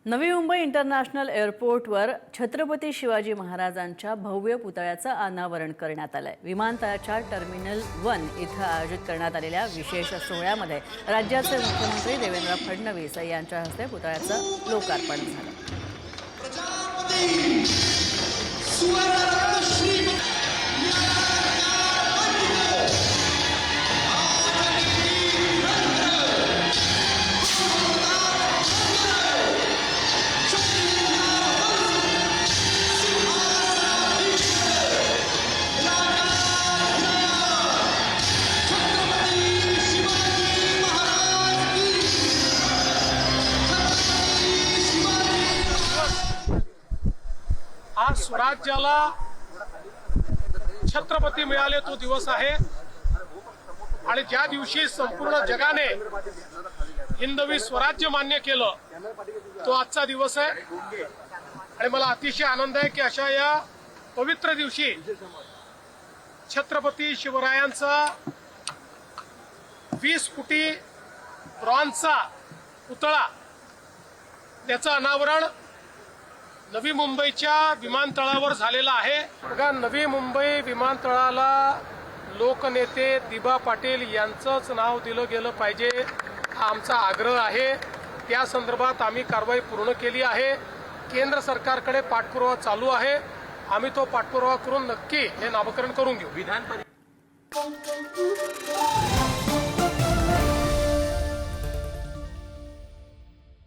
Navi Mumbai international एअरपोर्टवर छत्रपती शिवाजी महाराजांच्या भव्य पुतळ्याचं अनावरण करण्यात आलंय। विमानतळाच्या टर्मिनल 1 इथं आयोजित करण्यात आलेल्या विशेष सोहळ्यामध्ये राज्याचे मुख्यमंत्री देवेंद्र फडणवीस यांच्या हस्ते पुतळ्याचं लोकार्पण झालं। आज स्वराज्याला छत्रपती मिळाले तो दिवस आहे आणि ज्या दिवशी संपूर्ण जगाने हिंदवी स्वराज्य मान्य केलं तो आजचा दिवस आहे। आणि मला अतिशय आनंद आहे की अशा या पवित्र दिवशी छत्रपती शिवरायांचा 20 फुटी ब्रॉन्झचा पुतळा त्याचं अनावरण नवी मुंबईच्या विमानतळावर झालेला आहे। बघा, नवी मुंबई विमानतळाला लोकनेते दिबा पाटील यांचंच नाव दिलं गेलं पाहिजे हा आमचा आग्रह आहे। त्या संदर्भात आम्ही कारवाई पूर्ण केली आहे। केंद्र सरकारकडे पाठपुरावा चालू आहे। आम्ही तो पाठपुरावा करून नक्की हे नामकरण करून घेऊ।